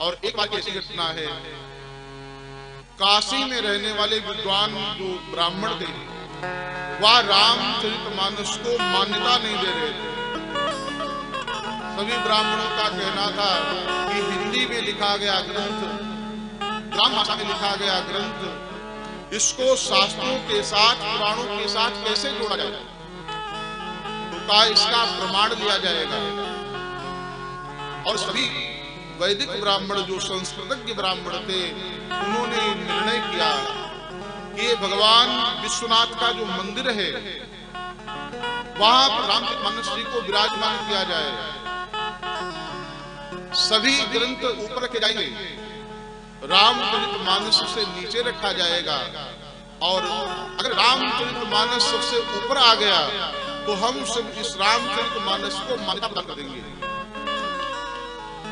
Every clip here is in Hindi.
और एक बार की ऐसी घटना है, काशी में रहने वाले विद्वान जो ब्राह्मण थे वह रामचरितमानस को मान्यता नहीं दे रहे थे। सभी ब्राह्मणों का कहना था कि हिंदी में लिखा गया ग्रंथ, ग्राम भाषा में लिखा गया ग्रंथ, इसको शास्त्रों के साथ पुराणों के साथ कैसे जोड़ा जाए, तो का इसका प्रमाण लिया जाएगा। और सभी वैदिक ब्राह्मण जो संस्कृतज्ञ ब्राह्मण थे उन्होंने निर्णय किया कि ये भगवान विश्वनाथ का जो मंदिर है वहां पर रामचरितमानस जी को विराजमान किया जाए। सभी ग्रंथ ऊपर रखे जाएंगे, रामचरितमानस से नीचे रखा जाएगा, और अगर रामचरितमानस सबसे ऊपर आ गया तो हम सब इस रामचरितमानस को मान्यता प्रदान कर देंगे।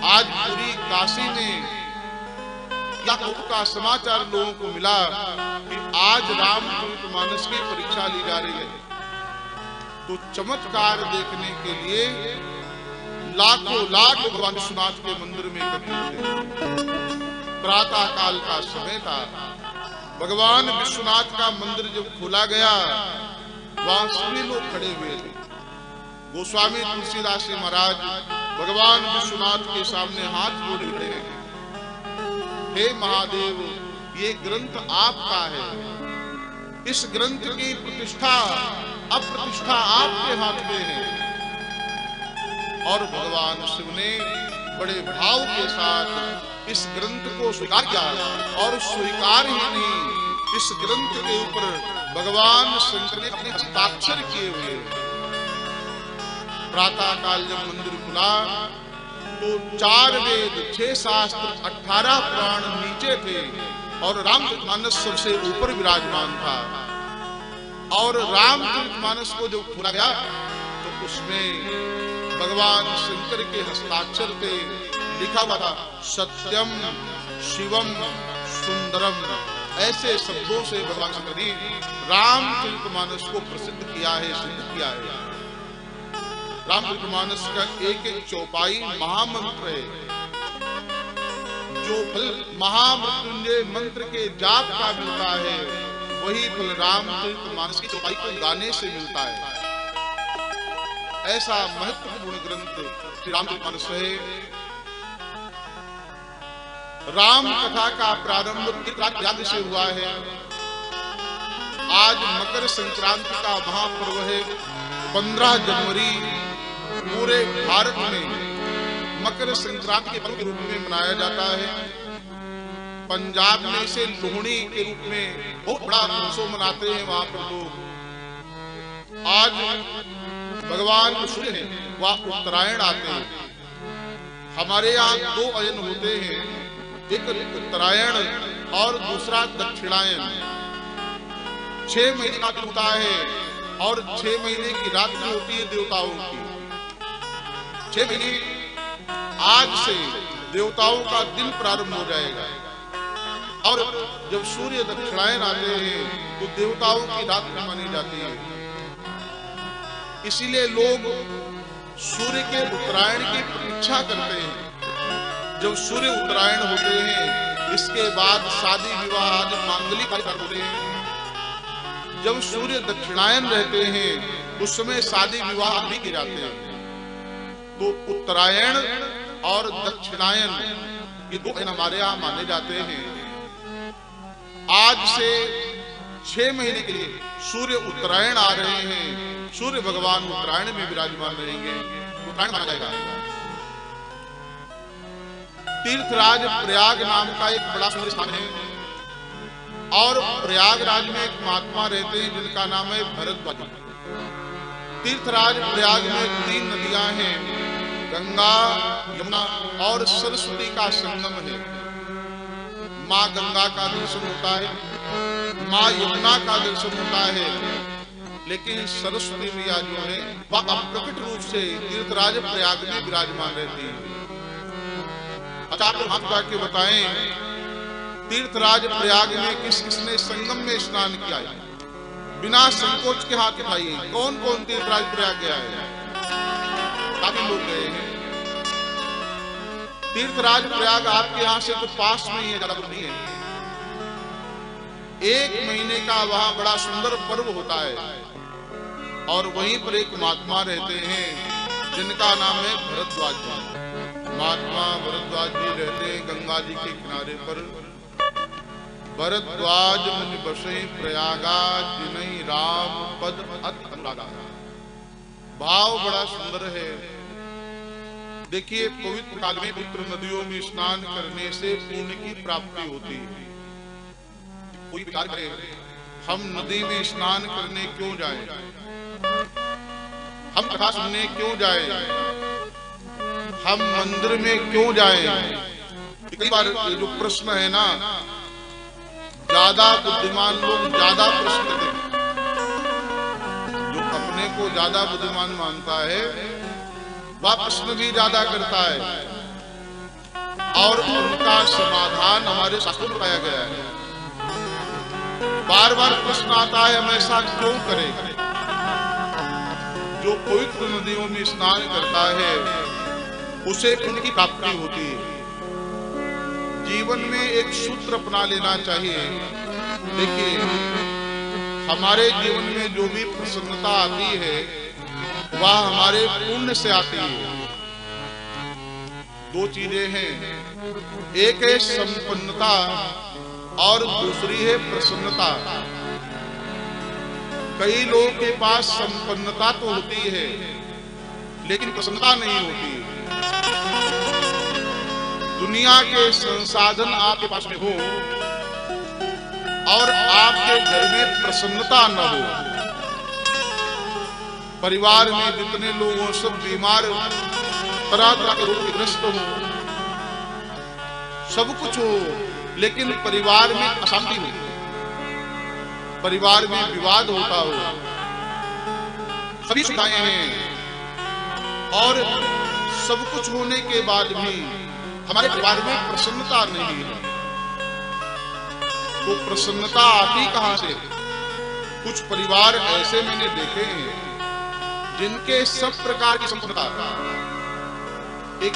आज पूरी काशी में या का समाचार लोगों को मिला कि आज रामचरितमानस की परीक्षा ली जा रही है, तो चमत्कार देखने के लिए लाखों लाख भगवान विश्वनाथ के मंदिर में एकत्रित थे। प्रातः काल का समय था, भगवान विश्वनाथ का मंदिर जब खोला गया वहां सभी लोग खड़े हुए थे। गोस्वामी तुलसीदास जी महाराज भगवान विश्वनाथ के सामने हाथ जोड़े खड़े हैं। हे महादेव, ये ग्रंथ आपका है, इस ग्रंथ की प्रतिष्ठा अप्रतिष्ठा आपके हाथ में है। और भगवान शिव ने बड़े भाव के साथ इस ग्रंथ को स्वीकार किया, और स्वीकार ही नहीं, इस ग्रंथ के ऊपर भगवान शंकर ने अपने हस्ताक्षर किए हुए। प्रातः काल जब मंदिर खुला तो 4 वेद, 6 शास्त्र, 18 पुराण नीचे थे और रामचरितमानस सबसे ऊपर विराजमान था। और रामचरितमानस को जब खोला गया तो उसमें भगवान शंकर के हस्ताक्षर पे लिखा हुआ था सत्यम शिवम सुंदरम। ऐसे शब्दों से भगवान शंकर ने रामचरितमानस को प्रसिद्ध किया है, सिद्ध किया है। रामचरितमानस का एक एक चौपाई महामंत्र है। जो फल महामृत्युंजय मंत्र के जाप का मिलता है वही फल रामचरितमानस की चौपाई को गाने से मिलता है। ऐसा महत्वपूर्ण ग्रंथ श्री रामचरितमानस है। राम कथा का प्रारंभ याद से हुआ है। आज मकर संक्रांति का महापर्व है। 15 जनवरी पूरे भारत में मकर संक्रांति के पर्व के रूप में मनाया जाता है। पंजाब में इसे लोहड़ी के रूप में बहुत बड़ा उत्सव मनाते हैं वहां पर लोग। आज भगवान सूर्य है वह उत्तरायण आते हैं। हमारे यहाँ 2 अयन होते हैं, एक उत्तरायण और दूसरा दक्षिणायन। 6 महीने का दिन होता है और 6 महीने की रात जो होती है देवताओं की। 6 महीने आज से देवताओं का दिन प्रारंभ हो जाएगा, और जब सूर्य दक्षिणायन आते हैं तो देवताओं की रात मानी जाती है। इसीलिए लोग सूर्य के उत्तरायण की प्रतीक्षा करते हैं। जब सूर्य उत्तरायण होते हैं इसके बाद शादी विवाह आदि मांगलिक कार्य होते हैं। जब सूर्य दक्षिणायन रहते हैं उस समय शादी विवाह भी किए जाते हैं। तो उत्तरायण और दक्षिणायन ये 2 दिन हमारे यहाँ माने जाते हैं। आज से 6 महीने के लिए सूर्य उत्तरायण आ रहे हैं। सूर्य भगवान उत्तरायण में विराजमान रहेंगे, उत्तरायण माना जाएगा। तीर्थराज प्रयाग नाम का एक बड़ा सुंदर स्थान है, और प्रयागराज में एक महात्मा रहते हैं जिनका नाम है भरद्वाज। तीर्थराज प्रयाग में 3 नदियां हैं, गंगा, यमुना और सरस्वती का संगम है। माँ गंगा का दर्शन होता है, माँ यमुना का दर्शन होता है, लेकिन सरस्वती मैया जो है वह अप्रकट रूप से तीर्थराज प्रयाग में विराजमान रहती है। अच्छा आप जाके बताएं तीर्थराज प्रयाग में किस किसने संगम में स्नान किया है? बिना संकोच के हाथ उठाइए। कौन कौन तीर्थराज प्रयाग गया है? काफी लोग गए हैं। तीर्थराज प्रयाग आपके यहाँ से तो पास में ही है, ज्यादा दूर नहीं है। 1 महीने का वहां बड़ा सुंदर पर्व होता है और वहीं पर एक महात्मा रहते हैं जिनका नाम है भरद्वाज जी। महात्मा भरद्वाज जी रहते हैं गंगा जी के किनारे पर। भरद्वाज मुनि बसे प्रयागा जिन्हीं राम पद अत अनुरागा। भाव बड़ा सुंदर है। देखिए, पवित्र काल में पवित्र नदियों में स्नान करने से पुण्य की प्राप्ति होती है। कोई विचार करे, हम नदी में स्नान करने क्यों जाएं? हम कथा सुनने क्यों जाएं? हम मंदिर में क्यों जाएं? कई बार ये जो प्रश्न है ना, ज्यादा बुद्धिमान लोग ज्यादा प्रश्न करते हैं। जो अपने को ज्यादा बुद्धिमान मानता है वह प्रश्न भी ज्यादा करता है और उनका समाधान हमारे शास्त्रों में पाया गया है। बार बार प्रश्न आता है, हम ऐसा क्यों करें? जो पवित्र नदियों में स्नान करता है उसे पुण्य की प्राप्ति होती है। जीवन में एक सूत्र अपना लेना चाहिए। देखिए, हमारे जीवन में जो भी प्रसन्नता आती है वह हमारे पुण्य से आती है। 2 चीजें हैं, एक है संपन्नता और दूसरी है प्रसन्नता। कई लोगों के पास संपन्नता तो होती है लेकिन प्रसन्नता नहीं होती। दुनिया के संसाधन आपके पास में हो और आपके घर में प्रसन्नता न हो, परिवार में जितने लोग हो सब बीमार, तरह तरह के रोग ग्रस्त हो, सब कुछ हो लेकिन परिवार में अशांति हो, परिवार में विवाद होता हो, सभी सुविधाएं हैं और सब कुछ होने के बाद भी हमारे परिवार में प्रसन्नता नहीं है, तो प्रसन्नता आती कहां से? कुछ परिवार ऐसे मैंने देखे हैं जिनके सब प्रकार की संपन्नता। एक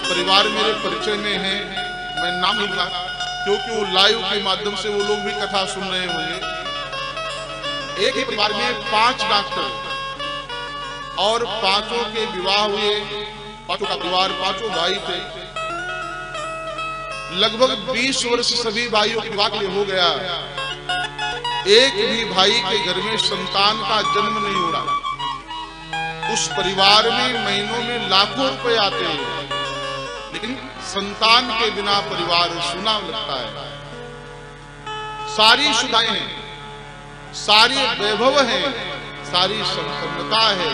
परिवार मेरे परिचय में है, मैं नाम नहीं लूंगा क्योंकि वो लाइव के माध्यम से वो लोग भी कथा सुन रहे होंगे। एक ही परिवार में 5 डॉक्टर और 5 के विवाह हुए, 5 का परिवार, 5 भाई थे। लगभग 20 वर्ष सभी भाइयों के विवाह के लिए हो गया, एक भी भाई के घर में संतान का जन्म नहीं हो रहा। उस परिवार में महीनों में लाखों रुपए आते हैं लेकिन संतान के बिना परिवार सूना लगता है। सारी सुविधाएं हैं, सारी वैभव है, सारी संपन्नता है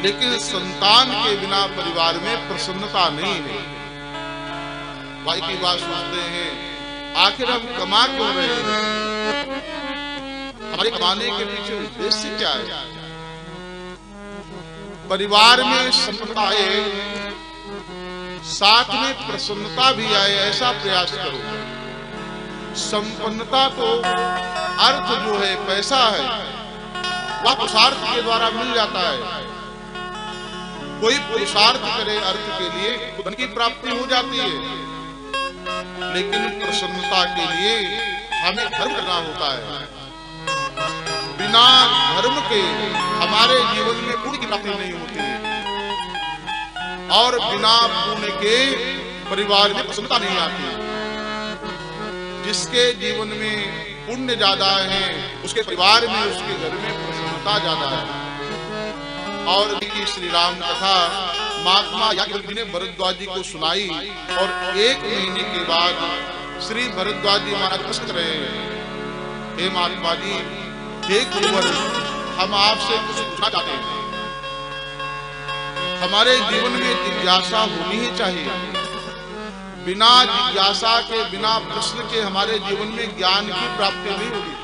लेकिन संतान के बिना परिवार में प्रसन्नता नहीं है। भाई की बात सोचते हैं, आखिर हम कमा क्यों रहे हैं? हमारे कमाने के पीछे उद्देश्य क्या है? परिवार में संपन्नता आए, साथ में प्रसन्नता भी आए, ऐसा प्रयास करो। संपन्नता तो अर्थ जो है, पैसा है, वह पुरुषार्थ के द्वारा मिल जाता है। कोई पुरुषार्थ करे अर्थ के लिए धन की प्राप्ति हो जाती है, लेकिन प्रसन्नता के लिए हमें धर्म करना होता है। बिना धर्म के हमारे जीवन में पुण्य की प्राप्ति नहीं होती और बिना पुण्य के परिवार में प्रसन्नता नहीं आती। जिसके जीवन में पुण्य ज्यादा है उसके परिवार में, उसके घर में प्रसन्नता ज्यादा है। और देखिए, श्री राम कथा महात्मा याज्ञवल्क्य ने भरद्वाज जी को सुनाई और 1 महीने के बाद श्री भरद्वाज जी महाराज प्रश्न कर रहे हैं, हे महात्मा जी, हे गुरुवर, हम आपसे कुछ पूछना चाहते हैं। हमारे जीवन में जिज्ञासा होनी ही चाहिए। बिना जिज्ञासा के, बिना प्रश्न के हमारे जीवन में ज्ञान की प्राप्ति नहीं होगी।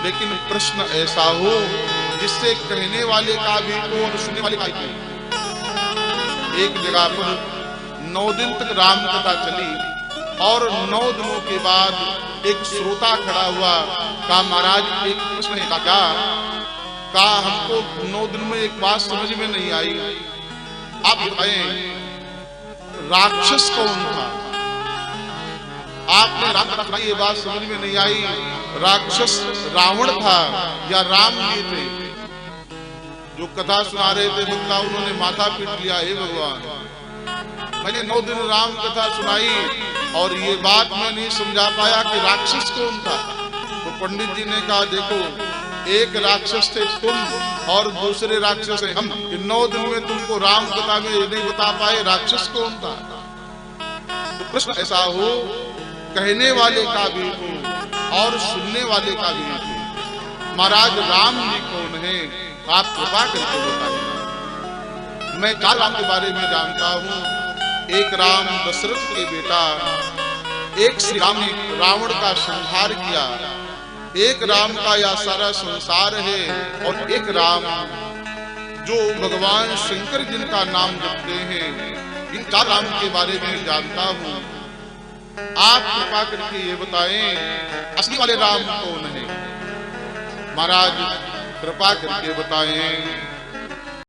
लेकिन प्रश्न ऐसा हो जिससे कहने वाले का भी हो और सुनने वाले का भी हो। एक जगह पर 9 दिन तक राम कथा चली और 9 दिनों के बाद एक श्रोता खड़ा हुआ, कहा महाराज एक प्रश्न है। कहा हमको 9 दिन में एक बात समझ में नहीं आई, आप बताएं। राक्षस कौन था? आपने राम ये बात समझ में नहीं आई, राक्षस रावण था या राम जी थे? जो कथा सुना रहे थे बंदा, उन्होंने माथा पीट लिया, हे भगवान मैंने 9 दिन राम कथा सुनाई और ये बात मैं नहीं समझा पाया कि राक्षस कौन था। तो पंडित जी ने कहा देखो, एक राक्षस थे तुम और दूसरे राक्षस है हम। 9 दिन में तुमको राम कथा में ये नहीं बता पाए राक्षस कौन था। तो प्रश्न ऐसा हो, कहने वाले का भी हो और सुनने वाले का भी हो, महाराज राम जी कौन है, आप कृपा करके बताइए। मैं 4 राम के बारे में जानता हूँ। एक राम दशरथ के बेटा, एक श्री राम ने रावण का संहार किया, एक राम का यह सारा संसार है, और एक राम जो भगवान शंकर जिनका नाम जपते हैं। इन 4 राम के बारे में जानता हूँ। आप कृपा करके ये बताएं असली वाले राम कौन है? महाराज कृपा करके बताएं।